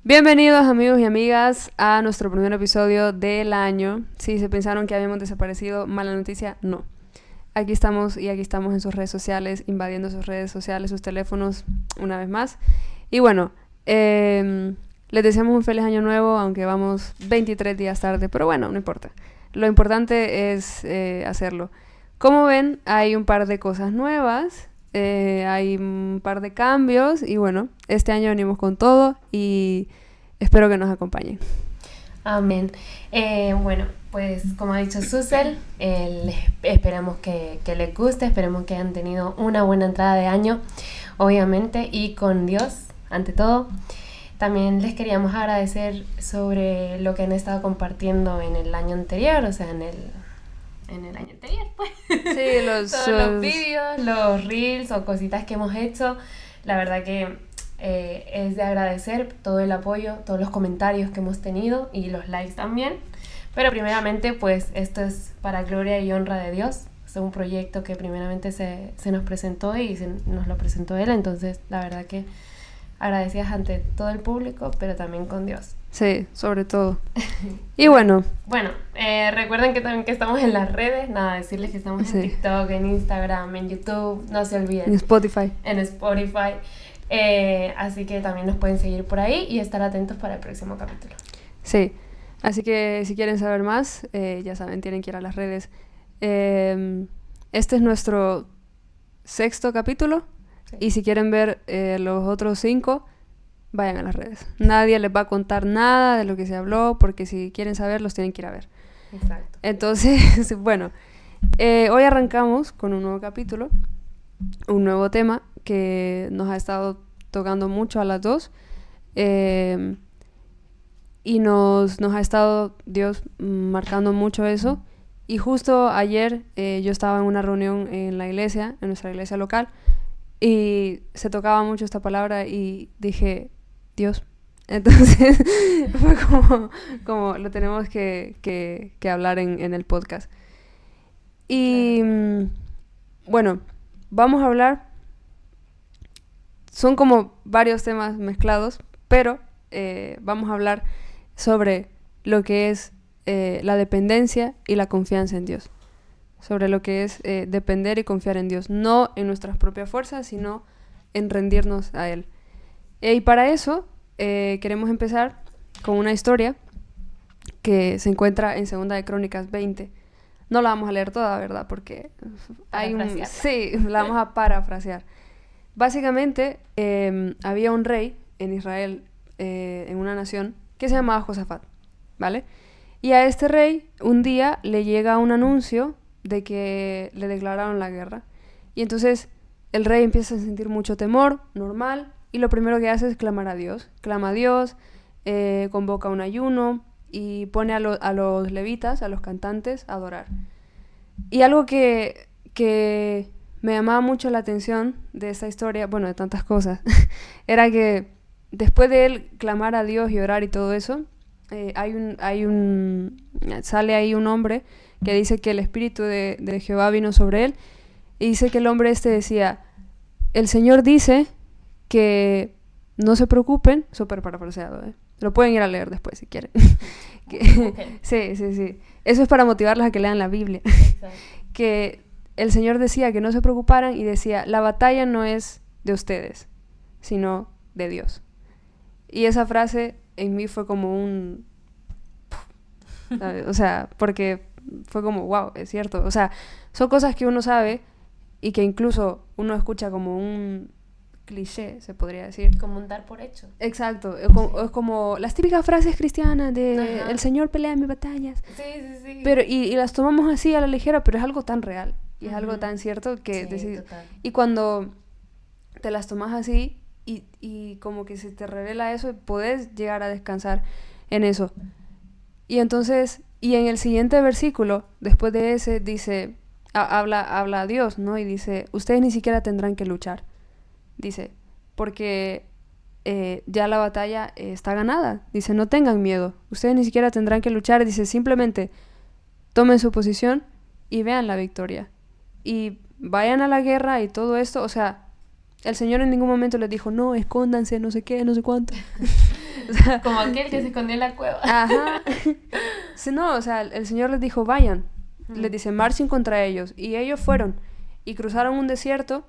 Bienvenidos amigos y amigas a nuestro primer episodio del año. Si se pensaron que habíamos desaparecido, mala noticia, no. Aquí estamos en sus redes sociales, invadiendo sus redes sociales, sus teléfonos una vez más. Y bueno, les deseamos un feliz año nuevo, aunque vamos 23 días tarde, pero bueno, no importa. Lo importante es hacerlo. Como ven, hay un par de cosas nuevas, hay un par de cambios y bueno, este año venimos con todo y espero que nos acompañen. Amén. Bueno, pues como ha dicho Susel, esperamos que les guste, esperemos que hayan tenido una buena entrada de año, obviamente, y con Dios, ante todo. También les queríamos agradecer sobre lo que han estado compartiendo en el año anterior, o sea, en el año anterior, pues. Sí, todos los vídeos, los reels o cositas que hemos hecho. La verdad que es de agradecer todo el apoyo, todos los comentarios que hemos tenido y los likes también. Pero primeramente, pues esto es para gloria y honra de Dios. Es un proyecto que primeramente se nos presentó y nos lo presentó Él. Entonces, la verdad que agradecidas ante todo el público, pero también con Dios. Sí, sobre todo. Y bueno. Bueno, recuerden que también que estamos en las redes. Nada, decirles que estamos en TikTok, en Instagram, en YouTube. No se olviden. En Spotify. Así que también nos pueden seguir por ahí y estar atentos para el próximo capítulo. Sí, así que si quieren saber más, ya saben, tienen que ir a las redes. Este es nuestro 6º capítulo. Sí. Y si quieren ver los otros 5, vayan a las redes. Nadie les va a contar nada de lo que se habló, porque si quieren saber, los tienen que ir a ver. Exacto. Entonces, bueno, hoy arrancamos con un nuevo capítulo, un nuevo tema que nos ha estado tocando mucho a las dos, y nos ha estado Dios marcando mucho eso. Y justo ayer yo estaba en una reunión en la iglesia, en nuestra iglesia local, y se tocaba mucho esta palabra y dije, Dios. Entonces fue como lo tenemos que hablar en el podcast. Y bueno, vamos a hablar, son como varios temas mezclados, pero vamos a hablar sobre lo que es la dependencia y la confianza en Dios. Sobre lo que es depender y confiar en Dios, no en nuestras propias fuerzas, sino en rendirnos a Él. Y para eso queremos empezar con una historia que se encuentra en 2 de Crónicas 20. No la vamos a leer toda, ¿verdad? Porque sí, la vamos a parafrasear. Básicamente, había un rey en Israel, en una nación, que se llamaba Josafat, ¿vale? Y a este rey, un día le llega un anuncio de que le declararon la guerra. Y entonces el rey empieza a sentir mucho temor, normal, y lo primero que hace es clamar a Dios. Clama a Dios, convoca un ayuno y pone a los levitas, a los cantantes, a adorar. Y algo que me llamaba mucho la atención de esta historia, bueno, de tantas cosas, era que después de él clamar a Dios y orar y todo eso, sale ahí un hombre que dice que el espíritu de Jehová vino sobre él, y dice que el hombre decía, el Señor dice que no se preocupen, súper parafraseado, lo pueden ir a leer después si quieren. Okay. Sí, eso es para motivarlos a que lean la Biblia. Que el Señor decía que no se preocuparan y decía, la batalla no es de ustedes, sino de Dios. Y esa frase en mí fue como un... ¿sabes? O sea, porque fue como, wow, es cierto. O sea, son cosas que uno sabe y que incluso uno escucha como un cliché, se podría decir. Como un dar por hecho. Exacto. Es como las típicas frases cristianas de el Señor pelea en mis batallas. Sí. Pero, y las tomamos así a la ligera, pero es algo tan real. Y es algo tan cierto que... Y cuando te las tomas así y como que se te revela eso, podés llegar a descansar en eso. Y entonces, y en el siguiente versículo, después de ese, dice, habla a Dios, ¿no? Y dice, ustedes ni siquiera tendrán que luchar. Dice, porque ya la batalla está ganada. Dice, no tengan miedo. Ustedes ni siquiera tendrán que luchar. Dice, simplemente tomen su posición y vean la victoria. Y vayan a la guerra y todo esto. O sea, el Señor en ningún momento les dijo, no, escóndanse, no sé qué, no sé cuánto. O sea, Como aquel que se escondió en la cueva. ajá. Sí, no, o sea, el Señor les dijo, vayan. Les Mm. dice, marchen contra ellos. Y ellos fueron y cruzaron un desierto.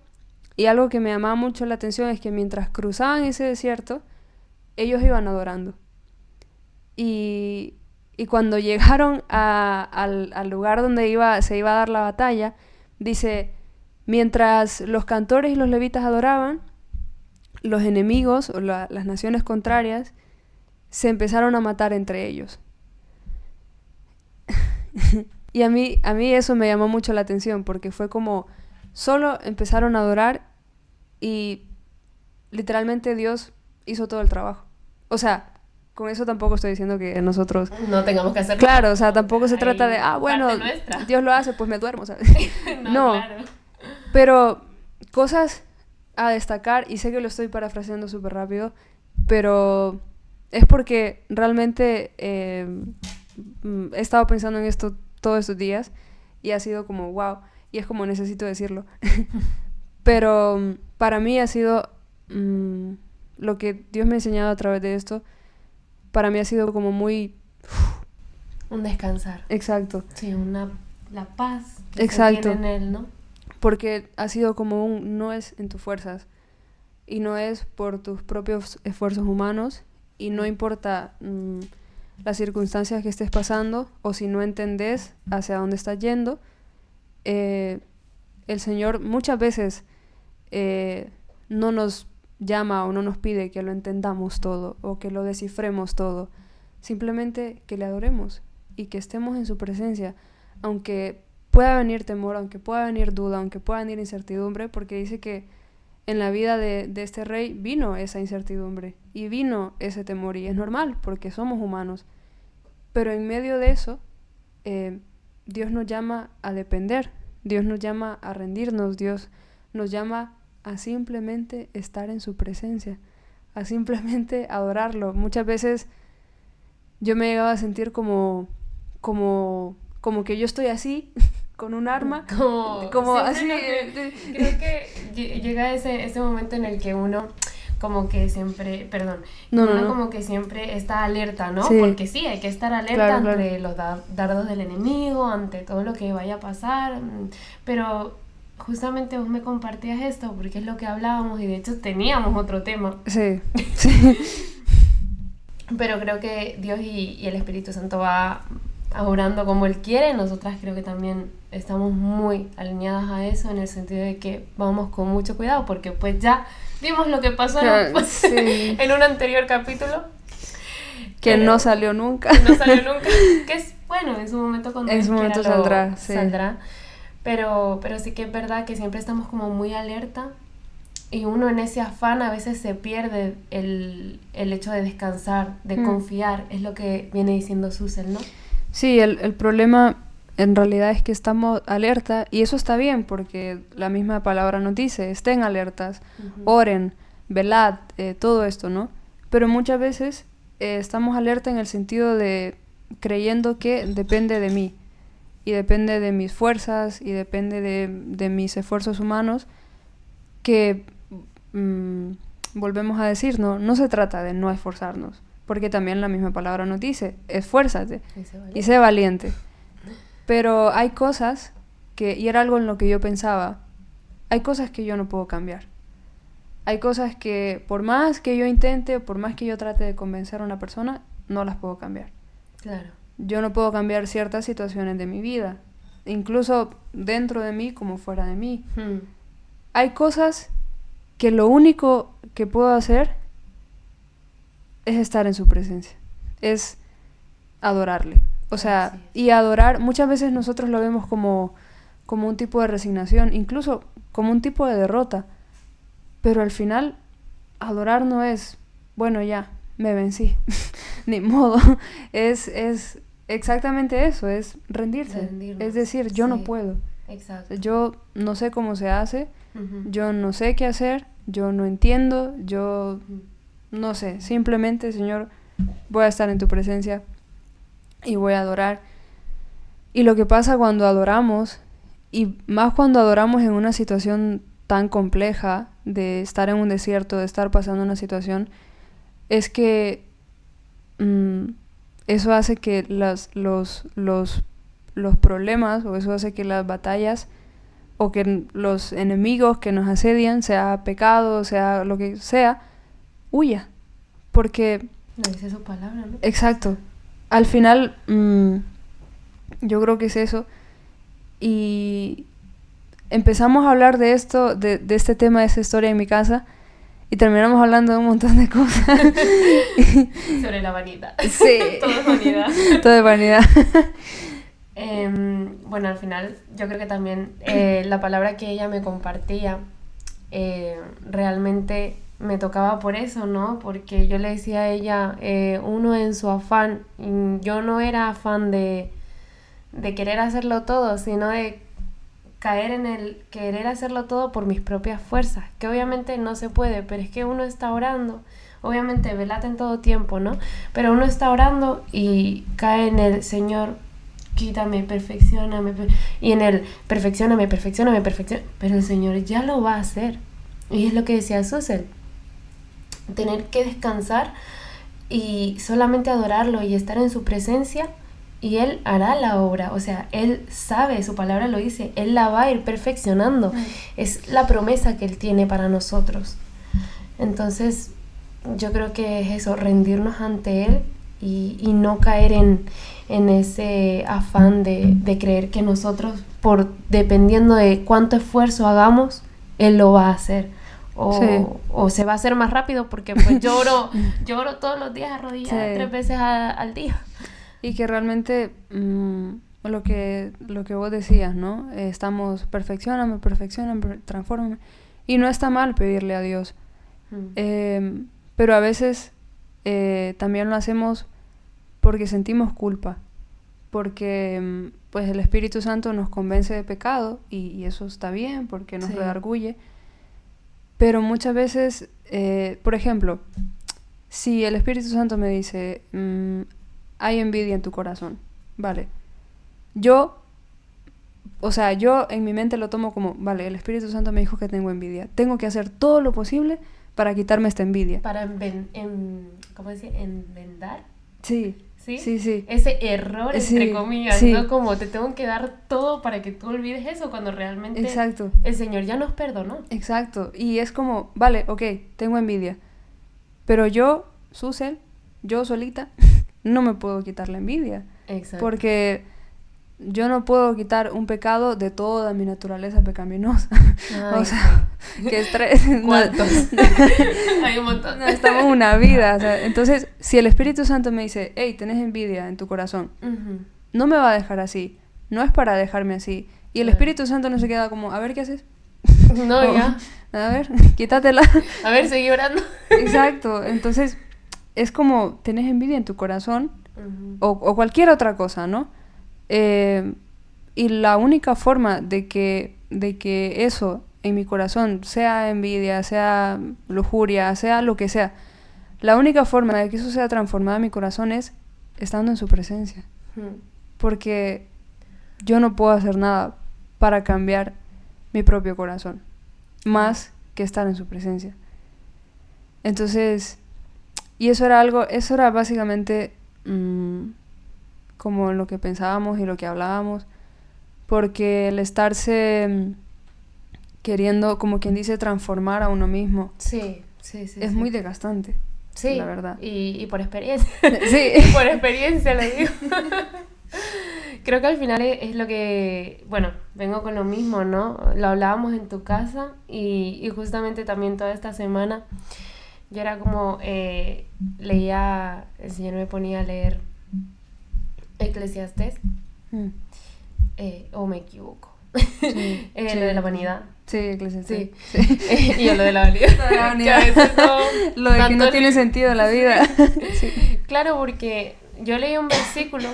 Y algo que me llamaba mucho la atención es que mientras cruzaban ese desierto, ellos iban adorando. Y, y cuando llegaron al lugar donde se iba a dar la batalla, dice, mientras los cantores y los levitas adoraban, los enemigos o las naciones contrarias se empezaron a matar entre ellos. Y a mí eso me llamó mucho la atención porque fue como solo empezaron a adorar y literalmente Dios hizo todo el trabajo. O sea, con eso tampoco estoy diciendo que nosotros... No tengamos que hacerlo. Claro, o sea, tampoco se trata de, Hay bueno, parte nuestra. Dios lo hace, pues me duermo, ¿sabes? No, No, claro. pero cosas a destacar, y sé que lo estoy parafraseando súper rápido, pero es porque realmente he estado pensando en esto todos estos días y ha sido como wow, y es como necesito decirlo. Pero para mí ha sido lo que Dios me ha enseñado a través de esto, para mí ha sido como muy Un descansar. exacto, Sí, la paz que exacto, se tiene en él, ¿no? porque ha sido como no es en tus fuerzas y no es por tus propios esfuerzos humanos y no importa las circunstancias que estés pasando o si no entendés hacia dónde estás yendo, el Señor muchas veces no nos llama o no nos pide que lo entendamos todo o que lo descifremos todo, simplemente que le adoremos y que estemos en su presencia, aunque pueda venir temor, aunque pueda venir duda, aunque pueda venir incertidumbre, porque dice que en la vida de este rey vino esa incertidumbre y vino ese temor y es normal porque somos humanos, pero en medio de eso Dios nos llama a depender, Dios nos llama a rendirnos, Dios nos llama a simplemente estar en su presencia, a simplemente adorarlo. Muchas veces yo me he llegado a sentir como que yo estoy así, con un arma, como así. Creo que llega ese momento en el que uno como que siempre, perdón, uno como que siempre está alerta, ¿no? Sí. Porque sí, hay que estar alerta Claro, ante los dardos del enemigo, ante todo lo que vaya a pasar, pero justamente vos me compartías esto porque es lo que hablábamos y de hecho teníamos otro tema. Sí. Pero creo que Dios y el Espíritu Santo va obrando como Él quiere. Nosotras creo que también estamos muy alineadas a eso en el sentido de que vamos con mucho cuidado porque pues ya vimos lo que pasó sí. en un anterior capítulo. Que no salió nunca. No salió nunca. Que es bueno, en su momento cuando en su momento saldrá, sí. Saldrá. Pero sí que es verdad que siempre estamos como muy alerta y uno en ese afán a veces se pierde el hecho de descansar, de confiar, es lo que viene diciendo Susel, ¿no? Sí, el problema en realidad es que estamos alerta y eso está bien porque la misma palabra nos dice, estén alertas, oren, velad, todo esto, ¿no? Pero muchas veces estamos alerta en el sentido de creyendo que depende de mí y depende de mis fuerzas y depende de mis esfuerzos humanos que volvemos a decir, no se trata de no esforzarnos, porque también la misma palabra nos dice, esfuérzate y sé valiente. Pero hay cosas y era algo en lo que yo pensaba, hay cosas que yo no puedo cambiar. Hay cosas que por más que yo intente, por más que yo trate de convencer a una persona, no las puedo cambiar. Claro. Yo no puedo cambiar ciertas situaciones de mi vida, incluso dentro de mí como fuera de mí. Hay cosas que lo único que puedo hacer es estar en su presencia, es adorarle. O sea, y adorar, muchas veces nosotros lo vemos como un tipo de resignación, incluso como un tipo de derrota. Pero al final, adorar no es, bueno, ya, me vencí, ni modo. Es exactamente eso, es rendirse. Rendirnos. Es decir, yo no puedo. Exacto. Yo no sé cómo se hace, yo no sé qué hacer, yo no entiendo, yo no sé. Simplemente, Señor, voy a estar en tu presencia y voy a adorar. Y lo que pasa cuando adoramos, y más cuando adoramos en una situación tan compleja de estar en un desierto, de estar pasando una situación, es que eso hace que los problemas, o eso hace que las batallas, o que los enemigos que nos asedian, sea pecado, sea lo que sea, huya. Porque... No dice su palabra, ¿no? Exacto. Al final, yo creo que es eso. Y empezamos a hablar de esto, de este tema, de esa historia en mi casa, y terminamos hablando de un montón de cosas. Sobre la vanidad. Sí. Todo es vanidad. Todo es vanidad. Bueno, al final yo creo que también la palabra que ella me compartía realmente me tocaba por eso, ¿no? Porque yo le decía a ella, uno en su afán, yo no era afán de querer hacerlo todo, sino de caer en el querer hacerlo todo por mis propias fuerzas, que obviamente no se puede, pero es que uno está orando, obviamente velate en todo tiempo, ¿no? Pero uno está orando y cae en el Señor, quítame, perfeccióname, y en el perfeccióname, pero el Señor ya lo va a hacer. Y es lo que decía Susel, tener que descansar y solamente adorarlo y estar en su presencia, y Él hará la obra. O sea, Él sabe, su palabra lo dice, Él la va a ir perfeccionando. Es la promesa que Él tiene para nosotros. Entonces, yo creo que es eso, rendirnos ante Él y no caer en ese afán de creer que nosotros, dependiendo de cuánto esfuerzo hagamos, Él lo va a hacer. O se va a hacer más rápido, porque pues yo oro todos los días arrodillada 3 veces al día. Y que realmente lo que vos decías, ¿no? Estamos perfeccióname, transfórmame. Y no está mal pedirle a Dios. Pero a veces también lo hacemos porque sentimos culpa. Porque pues el Espíritu Santo nos convence de pecado, y eso está bien porque nos redarguye. Pero muchas veces, por ejemplo, si el Espíritu Santo me dice, hay envidia en tu corazón, vale, yo en mi mente lo tomo como, vale, el Espíritu Santo me dijo que tengo envidia, tengo que hacer todo lo posible para quitarme esta envidia. Para ¿cómo decir? Enmendar. Sí. Sí. Ese error, entre comillas, ¿no? Como te tengo que dar todo para que tú olvides eso, cuando realmente Exacto. El Señor ya nos perdonó. Exacto. Y es como, vale, ok, tengo envidia, pero yo, Susel, yo solita, no me puedo quitar la envidia. Exacto. Porque yo no puedo quitar un pecado de toda mi naturaleza pecaminosa. Ay, o sea, que estrés. ¿cuántos? Hay un montón. No, estamos una vida. O sea, entonces, si el Espíritu Santo me dice, hey, tenés envidia en tu corazón, no me va a dejar así. No es para dejarme así. Y el Espíritu Santo no se queda como, a ver, ¿qué haces? No, ya. A ver, quítatela. A ver, seguí orando. Exacto. Entonces, es como, tenés envidia en tu corazón, o cualquier otra cosa, ¿no? Y la única forma de que eso en mi corazón, sea envidia, sea lujuria, sea lo que sea, la única forma de que eso sea transformado en mi corazón es estando en su presencia. Porque yo no puedo hacer nada para cambiar mi propio corazón, más que estar en su presencia. Entonces, y eso era básicamente como lo que pensábamos y lo que hablábamos, porque el estarse queriendo, como quien dice, transformar a uno mismo, es muy desgastante, la verdad. Y por experiencia. Sí. Por experiencia lo digo. Creo que al final es lo que, bueno, vengo con lo mismo, ¿no? Lo hablábamos en tu casa y justamente también toda esta semana yo era como, leía, el Señor me ponía a leer Eclesiastés, o me equivoco, Sí, lo de la vanidad. Sí, Eclesiastés. Sí. Y yo lo de la vanidad. Que a veces lo de que no tiene sentido la vida. Sí. Claro, porque yo leí un versículo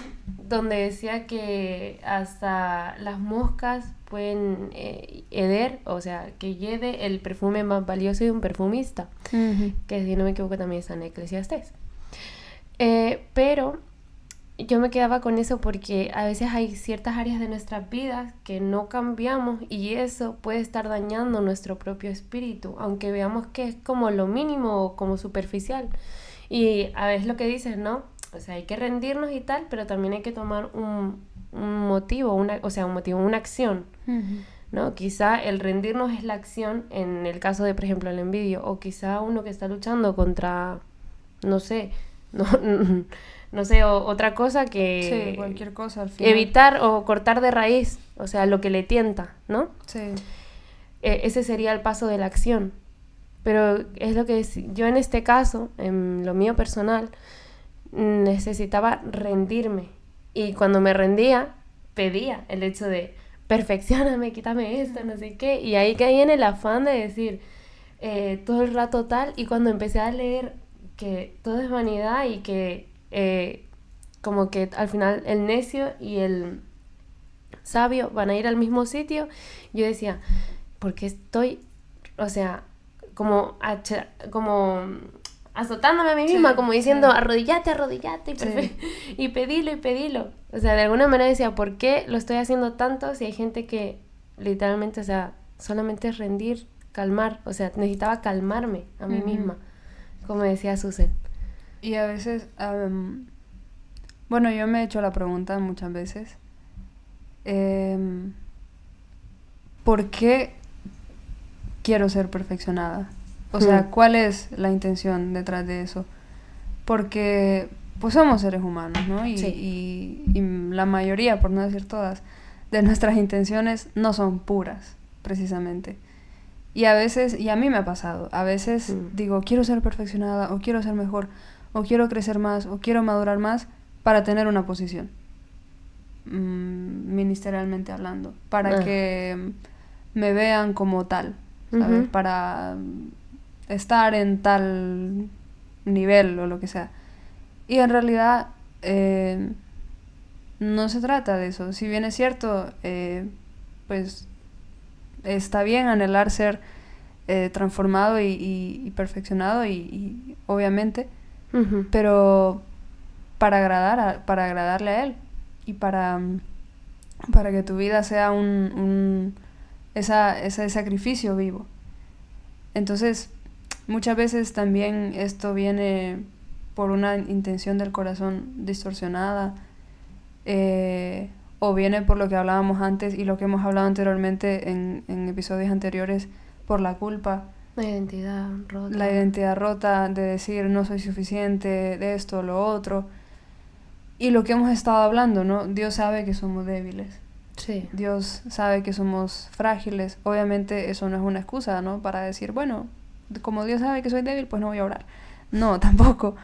donde decía que hasta las moscas pueden heder, o sea, que hiede el perfume más valioso de un perfumista, que si no me equivoco también está en Eclesiastés. Pero yo me quedaba con eso porque a veces hay ciertas áreas de nuestras vidas que no cambiamos y eso puede estar dañando nuestro propio espíritu, aunque veamos que es como lo mínimo o como superficial. Y a veces lo que dices, ¿no? O sea, hay que rendirnos y tal, pero también hay que tomar un motivo, una acción, ¿no? Quizá el rendirnos es la acción en el caso de, por ejemplo, el envidio, o quizá uno que está luchando contra, no sé, no sé, otra cosa que... Sí, cualquier cosa al final. Evitar o cortar de raíz, o sea, lo que le tienta, ¿no? Sí. Ese sería el paso de la acción. Pero es lo que yo en este caso, en lo mío personal, necesitaba rendirme. Y cuando me rendía, pedía el hecho de perfeccióname, quítame esto, no sé qué. Y ahí caí en el afán de decir todo el rato tal. Y cuando empecé a leer que todo es vanidad y que como que al final el necio y el sabio van a ir al mismo sitio, yo decía, ¿por qué estoy, o sea, como azotándome a mí misma, como diciendo, arrodillate y pedilo? O sea, de alguna manera decía, ¿por qué lo estoy haciendo tanto si hay gente que literalmente, o sea, solamente es rendir, calmar? O sea, necesitaba calmarme a mí misma, como decía Susan. Y a veces, bueno, yo me he hecho la pregunta muchas veces, ¿por qué quiero ser perfeccionada? O sea, ¿cuál es la intención detrás de eso? Porque pues somos seres humanos, ¿no? Y la mayoría, por no decir todas, de nuestras intenciones no son puras, precisamente. Y a veces, y a mí me ha pasado, a veces digo, quiero ser perfeccionada, o quiero ser mejor, o quiero crecer más, o quiero madurar más para tener una posición, ministerialmente hablando, para que me vean como tal, ¿sabes? Para estar en tal nivel o lo que sea. Y en realidad no se trata de eso. Si bien es cierto, pues está bien anhelar ser transformado y perfeccionado y obviamente, pero para agradarle a él y para que tu vida sea ese sacrificio vivo. Entonces, muchas veces también esto viene por una intención del corazón distorsionada, o viene por lo que hablábamos antes y lo que hemos hablado anteriormente en episodios anteriores, por la culpa. La identidad rota. La identidad rota de decir no soy suficiente, de esto, lo otro. Y lo que hemos estado hablando, ¿no? Dios sabe que somos débiles. Sí. Dios sabe que somos frágiles. Obviamente eso no es una excusa, ¿no? Para decir, bueno, como Dios sabe que soy débil, pues no voy a orar. No, tampoco.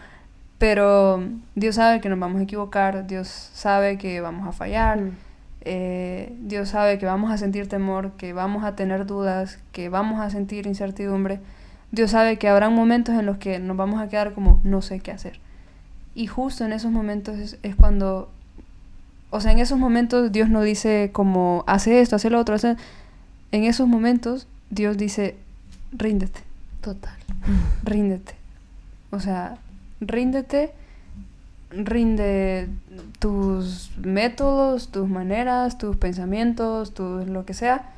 Pero Dios sabe que nos vamos a equivocar, Dios sabe que vamos a fallar, Dios sabe que vamos a sentir temor, que vamos a tener dudas, que vamos a sentir incertidumbre. Dios sabe que habrá momentos en los que nos vamos a quedar como no sé qué hacer. Y justo en esos momentos es cuando, o sea, en esos momentos Dios no dice como hace esto, hace lo otro, en esos momentos Dios dice ríndete. Total. Ríndete. O sea, ríndete, rinde tus métodos, tus maneras, tus pensamientos, lo que sea,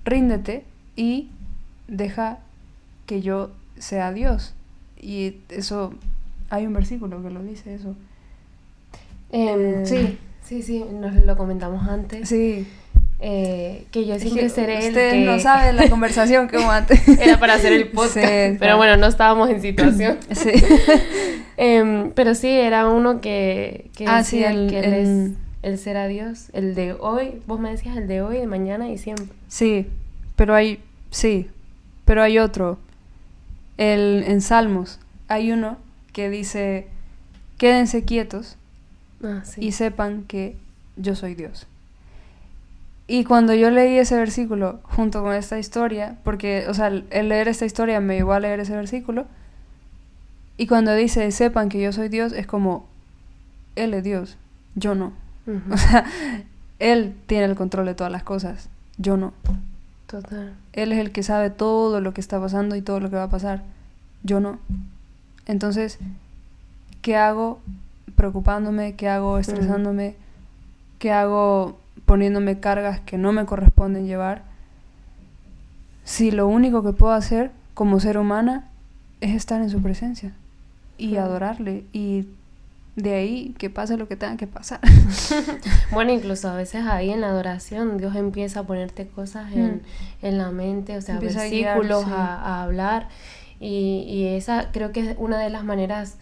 ríndete y deja que yo sea Dios. Y eso, hay un versículo que lo dice eso. Sí, nos lo comentamos antes. Sí. Que yo siempre seré el que... Ustedes no saben la conversación que hubo antes. Era para hacer el podcast, sí, pero bueno, no estábamos en situación. Sí. Pero sí, era uno que decía sí, que él es el ser a Dios, el de hoy, vos me decías el de hoy, de mañana y siempre. Sí, pero hay otro. En Salmos hay uno que dice, quédense quietos y sepan que yo soy Dios. Y cuando yo leí ese versículo junto con esta historia, porque, o sea, el leer esta historia me llevó a leer ese versículo, y cuando dice, sepan que yo soy Dios, es como, Él es Dios, yo no. O sea, Él tiene el control de todas las cosas, yo no. Total. Él es el que sabe todo lo que está pasando y todo lo que va a pasar, yo no. Entonces, ¿qué hago preocupándome? ¿Qué hago estresándome? ¿Qué hago poniéndome cargas que no me corresponden llevar? Si lo único que puedo hacer como ser humana es estar en su presencia y adorarle y de ahí que pase lo que tenga que pasar. Bueno, incluso a veces ahí en la adoración Dios empieza a ponerte cosas en la mente, o sea, Empieza a versículos, guiar, sí. a hablar, y esa creo que es una de las maneras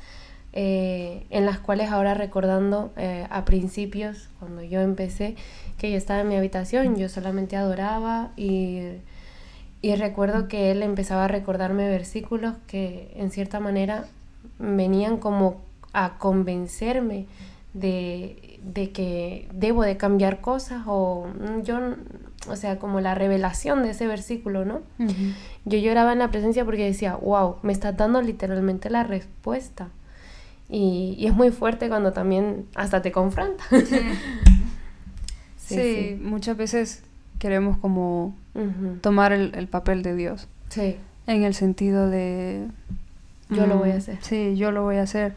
en las cuales ahora recordando a principios, cuando yo empecé, que yo estaba en mi habitación, yo solamente adoraba y recuerdo que él empezaba a recordarme versículos que en cierta manera venían como a convencerme de que debo de cambiar cosas o sea, como la revelación de ese versículo, ¿no? Uh-huh. Yo lloraba en la presencia porque decía, wow, me estás dando literalmente la respuesta. Y es muy fuerte cuando también hasta te confronta. Sí, muchas veces queremos como uh-huh. tomar el papel de Dios. Sí. En el sentido de... Yo lo voy a hacer. Sí, yo lo voy a hacer.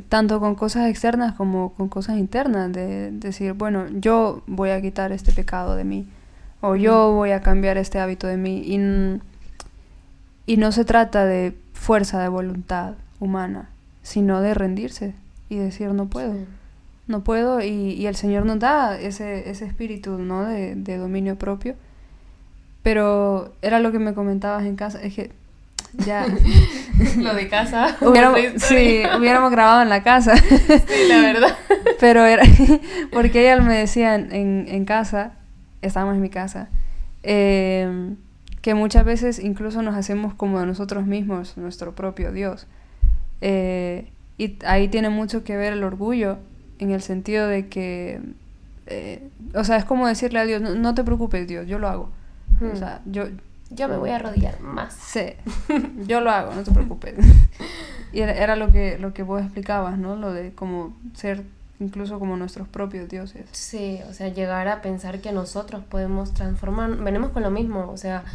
Tanto con cosas externas como con cosas internas. De decir, bueno, yo voy a quitar este pecado de mí. O yo voy a cambiar este hábito de mí. Y no se trata de fuerza de voluntad humana, sino de rendirse y decir, no puedo. Sí. No puedo, y el Señor nos da ese espíritu, ¿no? de dominio propio. Pero era lo que me comentabas en casa, es que ya... Lo de casa. hubiéramos grabado en la casa. Sí, la verdad. Pero era porque ella me decía en casa, estábamos en mi casa, que muchas veces incluso nos hacemos como de nosotros mismos nuestro propio Dios. Y ahí tiene mucho que ver el orgullo, en el sentido de que, o sea, es como decirle a Dios, no te preocupes, Dios, yo lo hago. O sea, yo me voy a arrodillar más. Sí, yo lo hago, no te preocupes. Y era lo que vos explicabas, ¿no? Lo de como ser incluso como nuestros propios dioses. Sí, o sea, llegar a pensar que nosotros podemos transformar, venimos con lo mismo, o sea,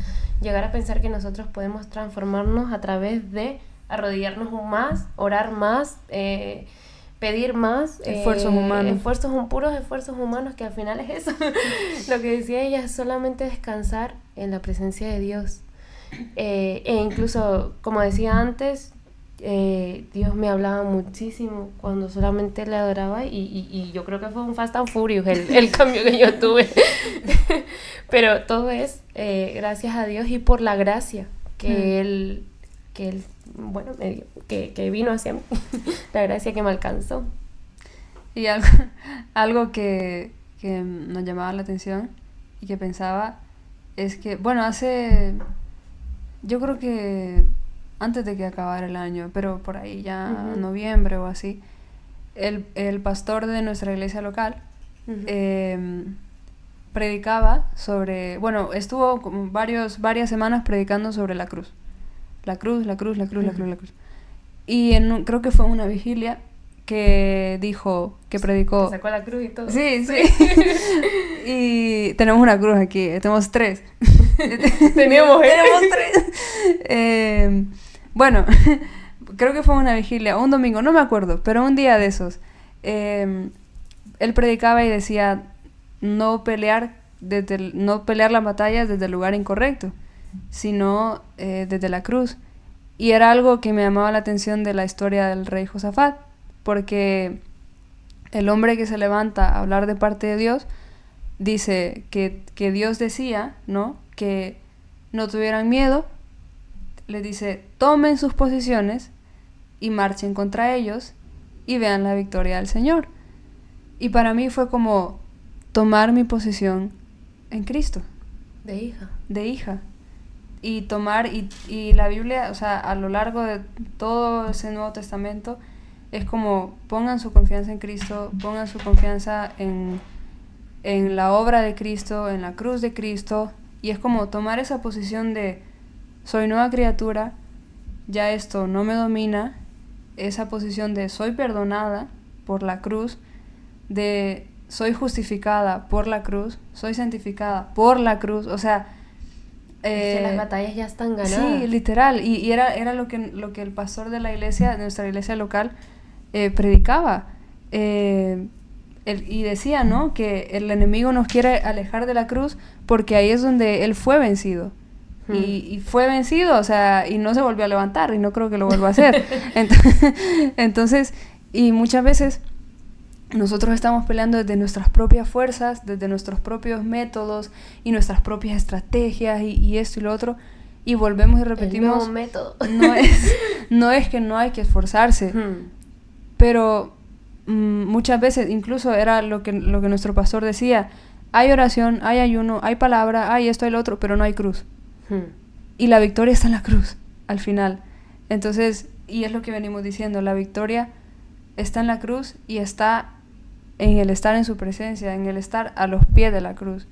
llegar a pensar que nosotros podemos transformarnos a través de arrodillarnos más, orar más, pedir más, esfuerzos humanos, puros esfuerzos humanos, que al final es eso. Lo que decía ella es solamente descansar en la presencia de Dios, e incluso, como decía antes, Dios me hablaba muchísimo cuando solamente le adoraba, y yo creo que fue un Fast and Furious el cambio que yo tuve. Pero todo es gracias a Dios y por la gracia que él bueno, me dio, que vino hacia mí, la gracia que me alcanzó. Y algo que nos llamaba la atención y que pensaba es que, bueno, yo creo que antes de que acabara el año, pero por ahí ya noviembre o así, el pastor de nuestra iglesia local predicaba sobre, bueno, estuvo como varias semanas predicando sobre la cruz. La cruz. Y creo que fue una vigilia que predicó... Te sacó la cruz y todo. Sí. Y tenemos una cruz aquí, tenemos 3. Tenemos 3. Bueno, creo que fue una vigilia, un domingo, no me acuerdo, pero un día de esos. Él predicaba y decía no pelear las batallas desde el lugar incorrecto, sino desde la cruz. Y era algo que me llamaba la atención de la historia del rey Josafat, porque el hombre que se levanta a hablar de parte de Dios dice que Dios decía, ¿no?, que no tuvieran miedo. Les dice, tomen sus posiciones y marchen contra ellos y vean la victoria del Señor. Y para mí fue como tomar mi posición en Cristo. De hija. Y tomar, y la Biblia, o sea, a lo largo de todo ese Nuevo Testamento, es como pongan su confianza en Cristo, pongan su confianza en la obra de Cristo, en la cruz de Cristo, y es como tomar esa posición de soy nueva criatura, ya esto no me domina, esa posición de soy perdonada por la cruz, de soy justificada por la cruz, soy santificada por la cruz, o sea... es que las batallas ya están ganadas. Sí, literal, y era lo que el pastor de la iglesia, de nuestra iglesia local, predicaba. Y decía, ¿no?, que el enemigo nos quiere alejar de la cruz porque ahí es donde él fue vencido. Y fue vencido, o sea, y no se volvió a levantar, y no creo que lo vuelva a hacer. Entonces, Y muchas veces nosotros estamos peleando desde nuestras propias fuerzas, desde nuestros propios métodos y nuestras propias estrategias y esto y lo otro, y volvemos y repetimos. El nuevo método. No es que no hay que esforzarse, pero muchas veces, incluso era lo que nuestro pastor decía, hay oración, hay ayuno, hay palabra, hay esto, hay lo otro, pero no hay cruz. Y la victoria está en la cruz, al final. Entonces, y es lo que venimos diciendo, la victoria está en la cruz y está en el estar en su presencia, en el estar a los pies de la cruz,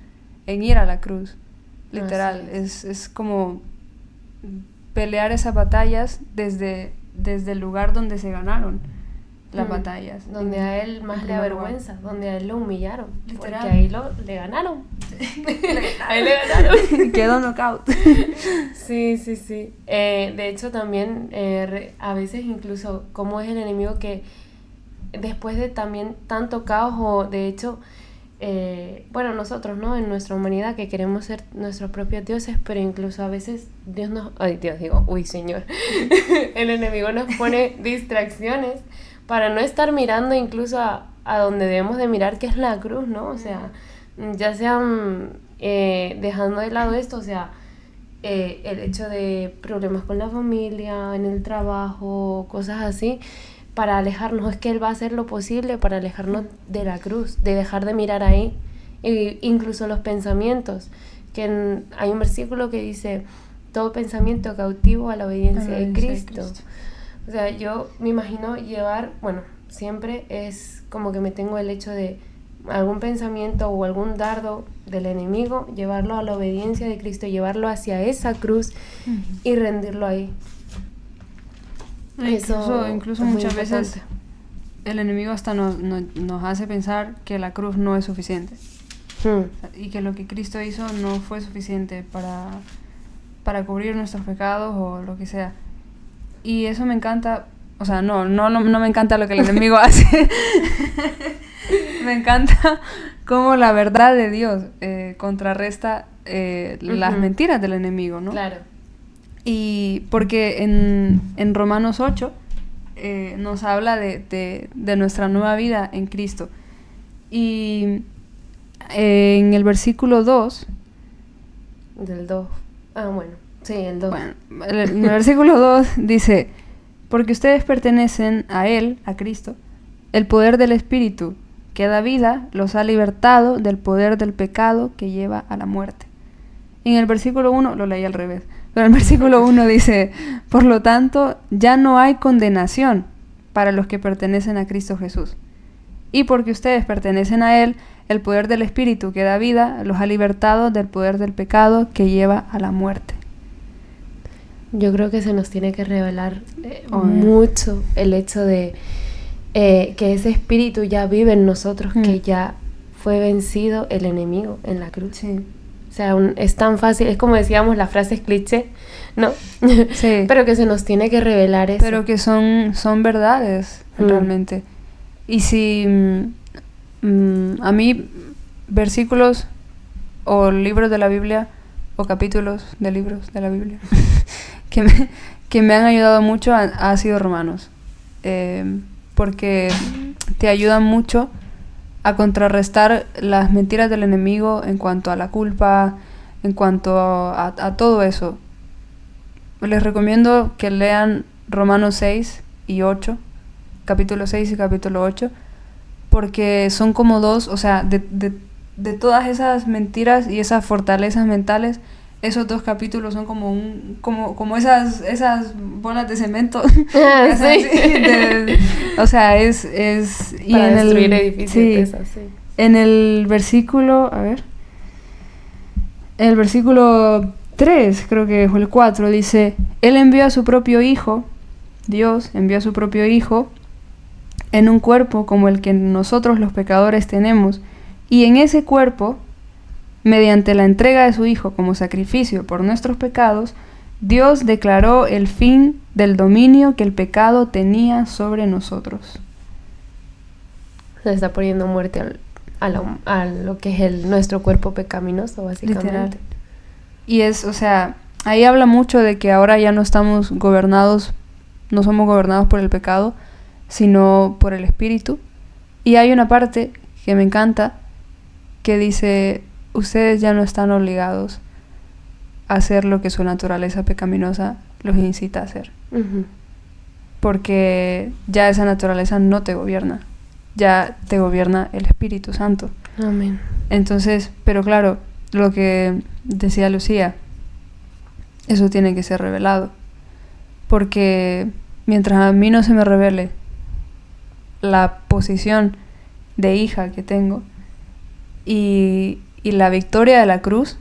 en ir a la cruz, literal. Es como pelear esas batallas desde el lugar donde se ganaron las batallas. Donde a él más le avergüenza, donde a él lo humillaron. Literal. Porque ahí le ganaron. Ahí le ganaron. Quedó knockout. Sí. De hecho, también a veces incluso cómo es el enemigo que después de también tanto caos o de hecho, bueno, nosotros, ¿no? En nuestra humanidad que queremos ser nuestros propios dioses, pero incluso a veces Dios nos... Ay, Dios, digo, uy, Señor. El enemigo nos pone distracciones para no estar mirando incluso a donde debemos de mirar, que es la cruz, ¿no? O sea, ya sean dejando de lado esto, o sea, el hecho de problemas con la familia, en el trabajo, cosas así, para alejarnos, es que Él va a hacer lo posible para alejarnos de la cruz, de dejar de mirar ahí, incluso los pensamientos, que hay un versículo que dice, todo pensamiento cautivo a la obediencia de Cristo. O sea, yo me imagino llevar, bueno, siempre es como que me tengo el hecho de algún pensamiento o algún dardo del enemigo, llevarlo a la obediencia de Cristo, llevarlo hacia esa cruz y rendirlo ahí. Incluso muchas veces el enemigo hasta nos hace pensar que la cruz no es suficiente. Y que lo que Cristo hizo no fue suficiente para cubrir nuestros pecados o lo que sea. Y eso me encanta, o sea, no me encanta lo que el enemigo hace. Me encanta cómo la verdad de Dios contrarresta las mentiras del enemigo, ¿no? Claro. Y porque en Romanos 8 nos habla de nuestra nueva vida en Cristo. Y en el versículo 2... Del 2. Ah, bueno. Sí, el 2. Bueno, el versículo 2 dice, porque ustedes pertenecen a Él, a Cristo, el poder del Espíritu que da vida los ha libertado del poder del pecado que lleva a la muerte. En el versículo 1, lo leí al revés, pero en el versículo 1 dice, por lo tanto, ya no hay condenación para los que pertenecen a Cristo Jesús. Y porque ustedes pertenecen a Él, el poder del Espíritu que da vida los ha libertado del poder del pecado que lleva a la muerte. Yo creo que se nos tiene que revelar mucho el hecho de que ese espíritu ya vive en nosotros, que ya fue vencido el enemigo en la cruz. Sí. O sea, es tan fácil, es como decíamos, la frase es cliché, ¿no? Sí. Pero que se nos tiene que revelar eso. Pero que son verdades, realmente. Y si a mí versículos o libros de la Biblia o capítulos de libros de la Biblia que me han ayudado mucho ha sido Romanos, porque te ayudan mucho a contrarrestar las mentiras del enemigo en cuanto a la culpa, en cuanto a todo eso. Les recomiendo que lean Romanos 6 y 8, capítulo 6 y capítulo 8, porque son como dos, o sea, de todas esas mentiras y esas fortalezas mentales, esos dos capítulos son como esas bolas de cemento. Sí. O sea, es y para en destruir edificios. Sí, Esas, sí. en el versículo, el versículo 3, creo que fue el 4, dice, Él envió a su propio Hijo, Dios envió a su propio Hijo en un cuerpo como el que nosotros los pecadores tenemos, y en ese cuerpo, mediante la entrega de su Hijo como sacrificio por nuestros pecados, Dios declaró el fin del dominio que el pecado tenía sobre nosotros. Se está poniendo muerte a lo que es nuestro cuerpo pecaminoso, básicamente. Literal. Y o sea, ahí habla mucho de que ahora ya no somos gobernados por el pecado, sino por el Espíritu. Y hay una parte que me encanta que dice, ustedes ya no están obligados a hacer lo que su naturaleza pecaminosa los incita a hacer. Ujú. Porque ya esa naturaleza no te gobierna, ya te gobierna el Espíritu Santo. Amén. Entonces, pero claro, lo que decía Lucía, eso tiene que ser revelado. Porque mientras a mí no se me revele la posición de hija que tengo y la victoria de la cruz,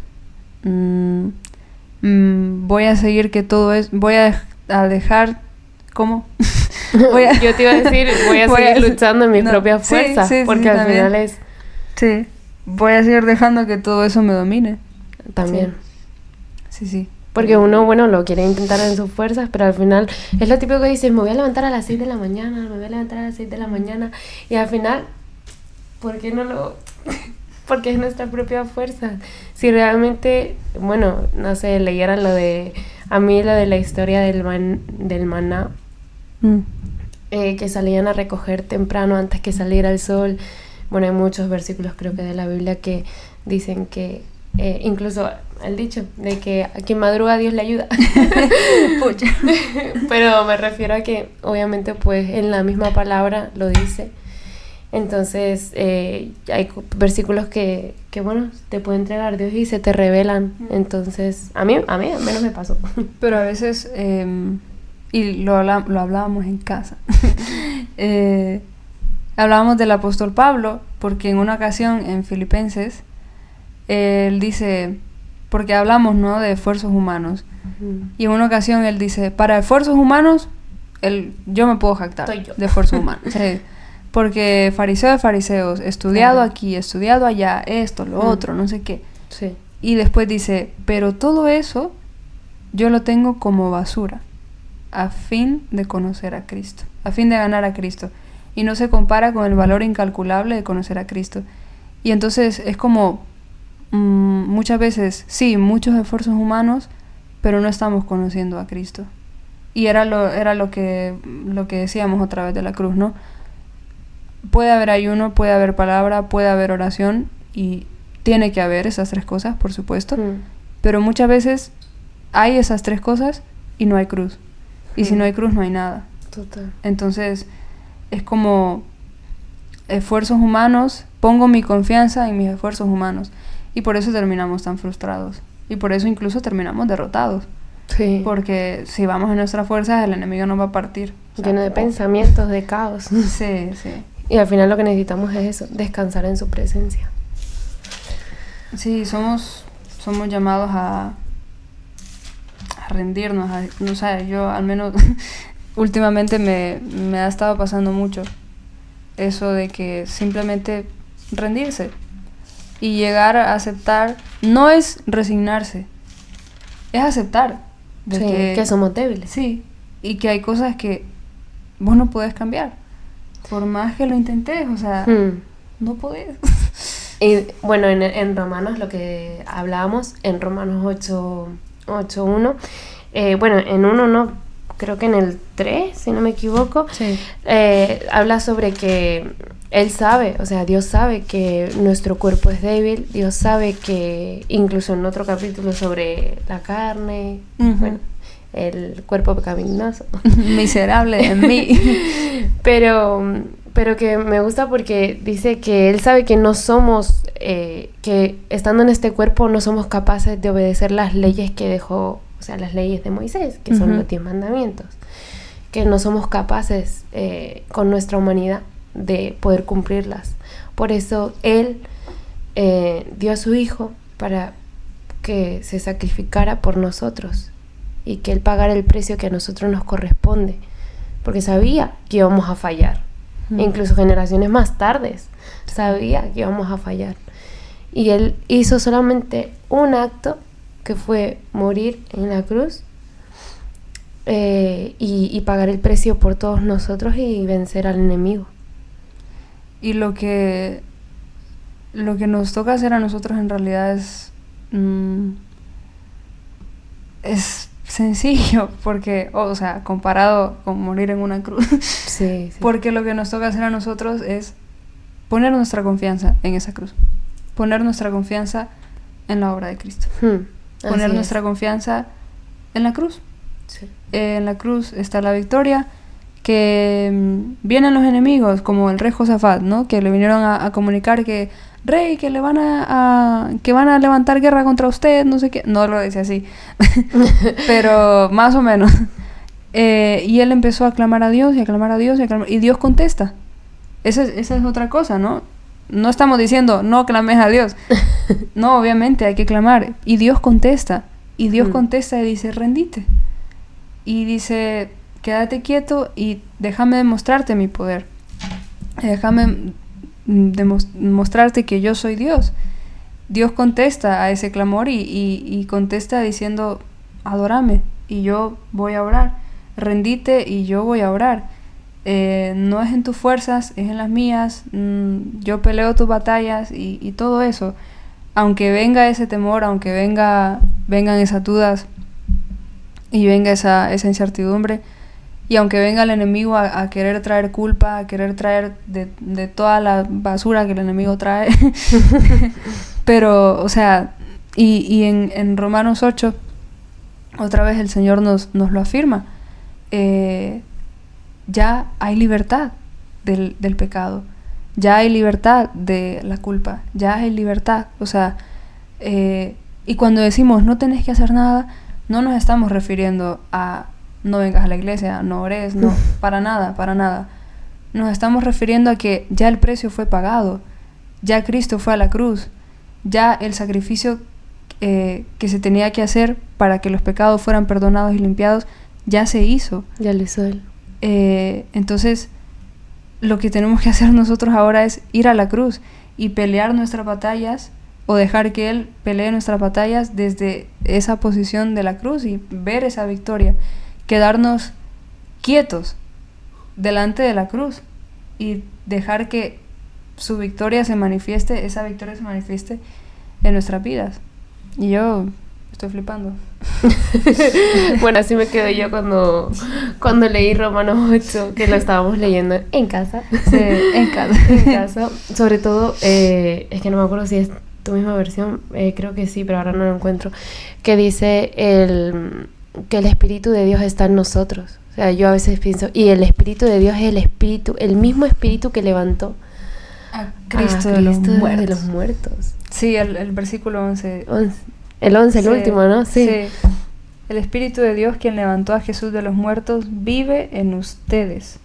voy a seguir que todo es, voy a dejar, ¿cómo? Yo te iba a decir, voy a seguir luchando en mis propias fuerzas, porque al también. final es... Sí, voy a seguir dejando que todo eso me domine. También. Sí. Porque uno, bueno, lo quiere intentar en sus fuerzas, pero al final es lo típico que dices, me voy a levantar a las 6 de la mañana, me voy a levantar a las 6 de la mañana, y al final, ¿por qué no lo...? Porque es nuestra propia fuerza. Si realmente, bueno, no sé, leyeran lo de... A mí lo de la historia del maná, que salían a recoger temprano antes que saliera el sol. Bueno, hay muchos versículos creo que de la Biblia que dicen que... incluso el dicho de que a quien madruga Dios le ayuda. Pucha. Pero me refiero a que obviamente pues en la misma palabra lo dice. Entonces hay versículos que bueno, te puede entregar Dios y se te revelan. Entonces a mí al menos me pasó. Pero a veces, y lo hablábamos en casa, hablábamos del apóstol Pablo, porque en una ocasión en Filipenses, él dice, porque hablamos, ¿no?, de esfuerzos humanos, y en una ocasión él dice, para esfuerzos humanos, yo me puedo jactar Soy yo. de esfuerzos humanos. Sí, porque fariseo de fariseos, estudiado aquí, estudiado allá, esto, lo otro, no sé qué. Sí. Y después dice, pero todo eso yo lo tengo como basura, a fin de conocer a Cristo, a fin de ganar a Cristo. Y no se compara con el valor incalculable de conocer a Cristo. Y entonces es como, muchas veces, sí, muchos esfuerzos humanos, pero no estamos conociendo a Cristo. Y era lo que decíamos otra vez de la cruz, ¿no? Puede haber ayuno, puede haber palabra, puede haber oración, y tiene que haber esas tres cosas, por supuesto, pero muchas veces hay esas tres cosas y no hay cruz. Y si no hay cruz, no hay nada. Total. Entonces, es como esfuerzos humanos, pongo mi confianza en mis esfuerzos humanos. Y por eso terminamos tan frustrados. Y por eso incluso terminamos derrotados. Sí. Porque si vamos en nuestras fuerzas, el enemigo nos va a partir. Lleno de pensamientos, de caos. Sí. Y al final lo que necesitamos es eso, descansar en su presencia. Sí, somos llamados a rendirnos. No sé, yo al menos últimamente me ha estado pasando mucho eso de que simplemente rendirse y llegar a aceptar. No es resignarse, es aceptar de que somos débiles. Sí, y que hay cosas que vos no podés cambiar por más que lo intentes, o sea, no podés. Y bueno, en Romanos, lo que hablábamos, en Romanos 8:1, bueno, en 1 no, creo que en el 3, si no me equivoco, Sí. Habla sobre que Él sabe, o sea, Dios sabe que nuestro cuerpo es débil, Dios sabe que, incluso en otro capítulo sobre la carne, bueno, el cuerpo pecaminoso. Miserable en mí. Pero que me gusta porque dice que Él sabe que no somos, que estando en este cuerpo no somos capaces de obedecer las leyes que dejó, o sea, las leyes de Moisés, que son los 10 mandamientos, que no somos capaces con nuestra humanidad de poder cumplirlas. Por eso Él dio a su Hijo para que se sacrificara por nosotros y que Él pagara el precio que a nosotros nos corresponde, porque sabía que íbamos a fallar. Incluso generaciones más tardes sabía que íbamos a fallar, y Él hizo solamente un acto, que fue morir en la cruz y pagar el precio por todos nosotros y vencer al enemigo. Y lo que nos toca hacer a nosotros en realidad es sencillo, porque, o sea, comparado con morir en una cruz, Sí, sí. Porque lo que nos toca hacer a nosotros es poner nuestra confianza en esa cruz. Poner nuestra confianza en la obra de Cristo. Poner Así nuestra es. confianza en la cruz. Sí. En la cruz está la victoria, que vienen los enemigos, como el rey Josafat, ¿no? Que le vinieron a comunicar que, rey, que le van que van a levantar guerra contra usted, no sé qué. No lo dice así, pero más o menos. Y él empezó a clamar a Dios y a clamar a Dios y Dios contesta. Esa es otra cosa, ¿no? No estamos diciendo, no clames a Dios. No, obviamente hay que clamar. Y Dios contesta. Y Dios contesta y dice, rendite. Y dice, quédate quieto y déjame demostrarte mi poder. Déjame demostrarte que yo soy Dios. Dios contesta a ese clamor y contesta diciendo, adórame y yo voy a orar. Rendite y yo voy a orar. No es en tus fuerzas, es en las mías. Yo peleo tus batallas y todo eso. Aunque venga ese temor, aunque vengan esas dudas y venga esa incertidumbre, y aunque venga el enemigo a querer traer culpa, a querer traer de toda la basura que el enemigo trae, pero, o sea, y en Romanos 8, otra vez el Señor nos lo afirma, ya hay libertad del pecado, ya hay libertad de la culpa, ya hay libertad, o sea, y cuando decimos no tenés que hacer nada, no nos estamos refiriendo a no vengas a la iglesia, no ores, no, para nada, para nada. Nos estamos refiriendo a que ya el precio fue pagado, ya Cristo fue a la cruz, ya el sacrificio que se tenía que hacer para que los pecados fueran perdonados y limpiados, ya se hizo. Ya lo hizo Él. Entonces, lo que tenemos que hacer nosotros ahora es ir a la cruz y pelear nuestras batallas, o dejar que Él pelee nuestras batallas desde esa posición de la cruz y ver esa victoria. Quedarnos quietos delante de la cruz y dejar que su victoria se manifieste, esa victoria se manifieste en nuestras vidas. Y yo estoy flipando. Bueno, así me quedé yo cuando leí Romanos 8, que lo estábamos leyendo en casa. Sí, en casa. En casa. Sobre todo, es que no me acuerdo si es tu misma versión, creo que sí, pero ahora no lo encuentro, que dice que el Espíritu de Dios está en nosotros. O sea, yo a veces pienso, y el Espíritu de Dios es el mismo Espíritu que levantó a Cristo de los muertos. Sí, el versículo 11. El 11, el Sí, último, ¿no? Sí. El Espíritu de Dios, quien levantó a Jesús de los muertos, vive en ustedes.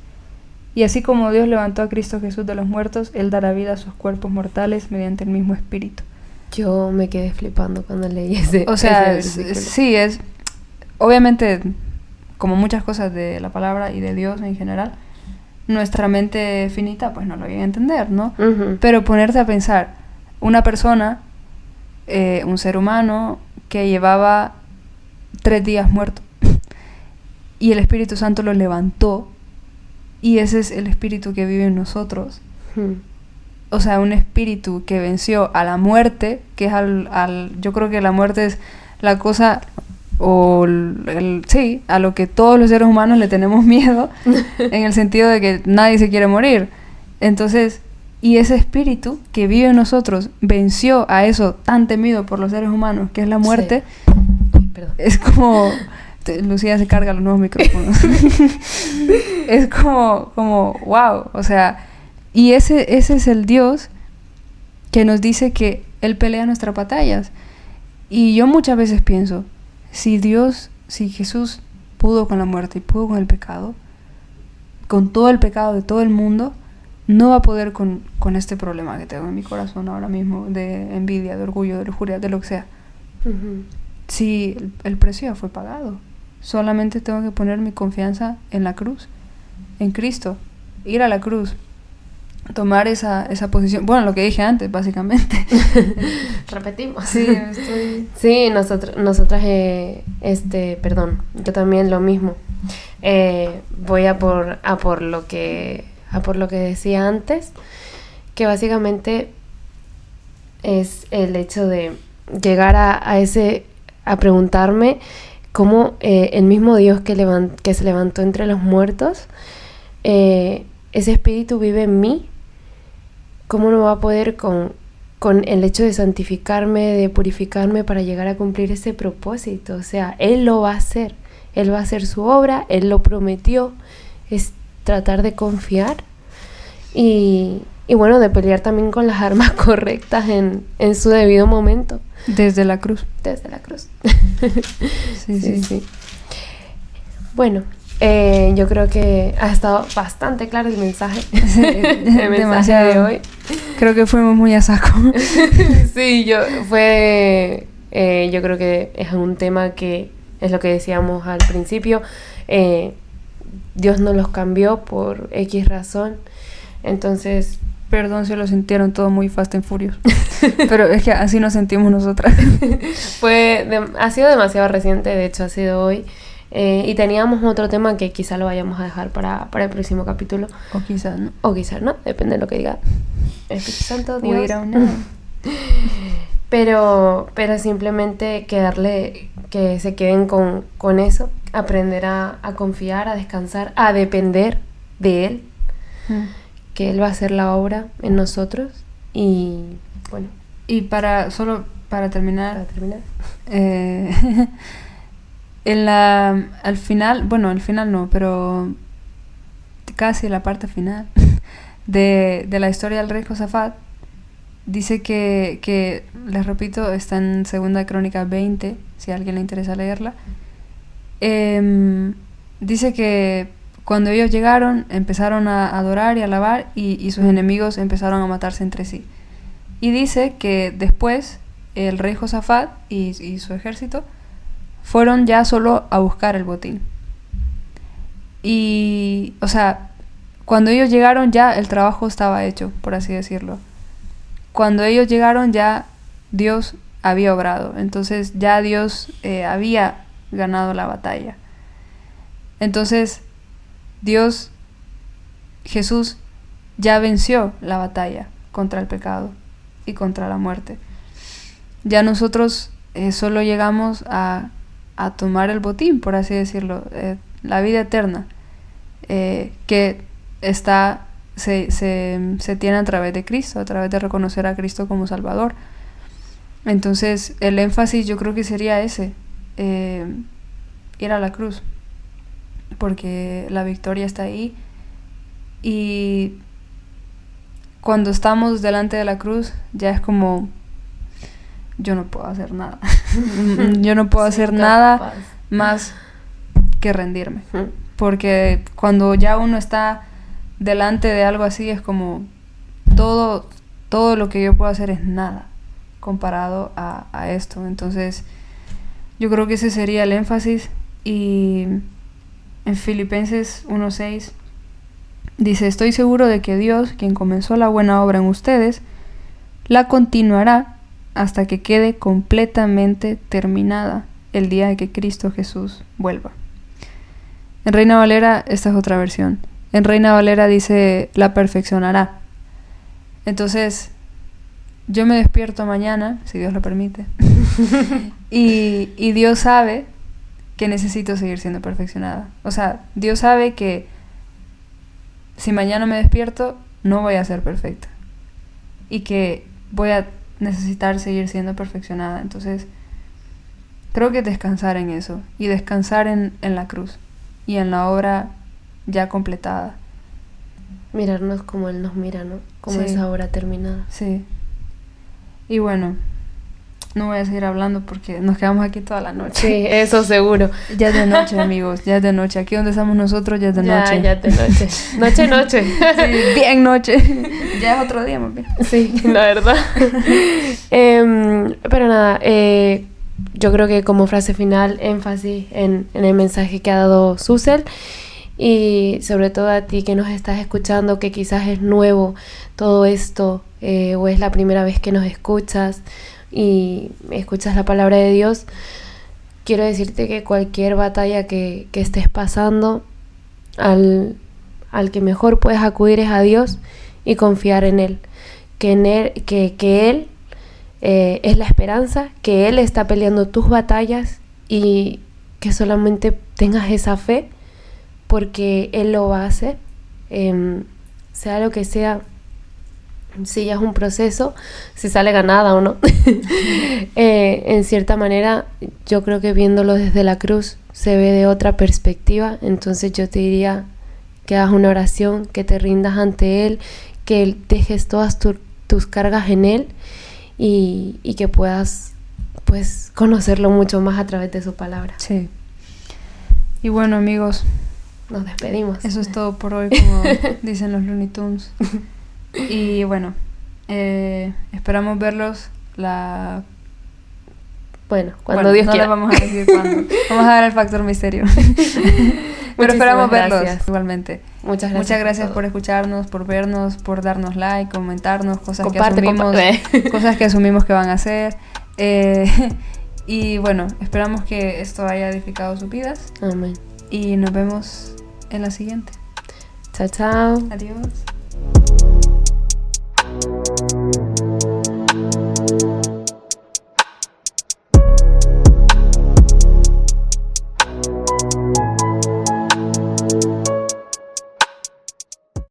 Y así como Dios levantó a Cristo Jesús de los muertos, Él dará vida a sus cuerpos mortales mediante el mismo Espíritu. Yo me quedé flipando cuando leí ese. O sea, ese versículo. sí, es obviamente, como muchas cosas de la palabra y de Dios en general, nuestra mente finita pues no lo llega a entender, ¿no? Uh-huh. Pero ponerte a pensar, una persona, un ser humano que llevaba 3 días muerto y el Espíritu Santo lo levantó, y ese es el Espíritu que vive en nosotros. O sea, un espíritu que venció a la muerte, que es yo creo que la muerte es la cosa, o sí, a lo que todos los seres humanos le tenemos miedo, en el sentido de que nadie se quiere morir. Entonces, y ese espíritu que vive en nosotros venció a eso tan temido por los seres humanos, que es la muerte. Sí. Perdón. Es como... Lucía se carga los nuevos micrófonos. Es como wow, o sea, y ese es el Dios que nos dice que Él pelea nuestras batallas. Y yo muchas veces pienso, si Jesús pudo con la muerte y pudo con el pecado, con todo el pecado de todo el mundo, no va a poder con este problema que tengo en mi corazón ahora mismo, de envidia, de orgullo, de lujuria, de lo que sea. Uh-huh. Si el precio ya fue pagado, solamente tengo que poner mi confianza en la cruz, en Cristo, ir a la cruz, tomar esa posición. Bueno, lo que dije antes, básicamente. Repetimos. Sí, estoy... Sí, nosotras, perdón, yo también lo mismo. Voy a por lo que decía antes, que básicamente es el hecho de llegar a preguntarme cómo el mismo Dios que se levantó entre los muertos ese espíritu vive en mí, ¿cómo no va a poder con el hecho de santificarme, de purificarme para llegar a cumplir ese propósito? O sea, Él lo va a hacer. Él va a hacer su obra, Él lo prometió. Es tratar de confiar y bueno, de pelear también con las armas correctas en su debido momento. Desde la cruz. Desde la cruz. Sí. Bueno, yo creo que ha estado bastante claro el mensaje. El mensaje de hoy. Creo que fuimos muy a saco. Sí, yo creo que es un tema que es lo que decíamos al principio. Dios nos los cambió por X razón. Entonces, perdón si lo sintieron todo muy Fast and Furious. Pero es que así nos sentimos nosotras. Ha sido demasiado reciente, de hecho ha sido hoy. Y teníamos otro tema que quizá lo vayamos a dejar para el próximo capítulo. O quizás no. O quizás no, depende de lo que diga el Espíritu Santo, Dios. Pero simplemente que se queden con eso, aprender a confiar, a descansar, a depender de Él, que Él va a hacer la obra en nosotros. Y bueno. Y solo para terminar. Al final no, pero casi la parte final de la historia del rey Josafat, dice que, les repito, está en 2 Crónicas 20, si a alguien le interesa leerla. Dice que cuando ellos llegaron, empezaron a adorar y a alabar, y sus enemigos empezaron a matarse entre sí. Y dice que después el rey Josafat y su ejército fueron ya solo a buscar el botín. Y, o sea, cuando ellos llegaron ya el trabajo estaba hecho, por así decirlo. Cuando ellos llegaron ya Dios había obrado. Entonces ya Dios había ganado la batalla. Entonces Jesús ya venció la batalla contra el pecado y contra la muerte. Ya nosotros solo llegamos a tomar el botín, por así decirlo, la vida eterna, que se tiene a través de Cristo, a través de reconocer a Cristo como Salvador. Entonces el énfasis yo creo que sería ese, ir a la cruz, porque la victoria está ahí. Y cuando estamos delante de la cruz ya es como, yo no puedo hacer nada. Yo no puedo hacer nada más que rendirme. Porque cuando ya uno está delante de algo así, es como todo lo que yo puedo hacer es nada comparado a esto. Entonces yo creo que ese sería el énfasis. Y en Filipenses 1:6 dice: estoy seguro de que Dios, quien comenzó la buena obra en ustedes, la continuará hasta que quede completamente terminada el día de que Cristo Jesús vuelva. En Reina Valera, esta es otra versión. En Reina Valera dice: la perfeccionará. Entonces, yo me despierto mañana, si Dios lo permite, y Dios sabe que necesito seguir siendo perfeccionada. O sea, Dios sabe que si mañana me despierto, no voy a ser perfecta. Y que voy a necesitar seguir siendo perfeccionada. Entonces, creo que descansar en eso. Y descansar en la cruz. Y en la obra ya completada. Mirarnos como Él nos mira, ¿no? Como Sí. esa obra terminada. Sí. Y bueno, no voy a seguir hablando porque nos quedamos aquí toda la noche. Sí, eso seguro. Ya es de noche, amigos, ya es de noche. Aquí donde estamos nosotros ya es de noche. Ya es de noche. Noche. Sí, bien noche. Ya es otro día, más bien. Sí, la verdad. Pero nada, yo creo que como frase final, énfasis en el mensaje que ha dado Susel. Y sobre todo a ti que nos estás escuchando, que quizás es nuevo todo esto, o es la primera vez que nos escuchas y escuchas la palabra de Dios, quiero decirte que cualquier batalla que estés pasando, al que mejor puedes acudir es a Dios y confiar en Él, que Él es la esperanza, que Él está peleando tus batallas y que solamente tengas esa fe porque Él lo va a hacer sea lo que sea, si ya es un proceso, si sale ganada o no. En cierta manera, yo creo que viéndolo desde la cruz se ve de otra perspectiva. Entonces yo te diría que hagas una oración, que te rindas ante Él, que dejes todas tus cargas en Él y que puedas pues conocerlo mucho más a través de su palabra. Sí. Y bueno, amigos, nos despedimos. Eso es todo por hoy, como dicen los Looney Tunes. Y bueno, esperamos verlos cuando Dios quiera. No les vamos a decir cuándo. Vamos a dar el factor misterio. Pero esperamos verlos igualmente. Muchas gracias por escucharnos, por vernos, por darnos like, comentarnos cosas que asumimos que van a hacer. Y bueno, esperamos que esto haya edificado sus vidas. Amén. Y nos vemos en la siguiente. Chao, chao. Adiós.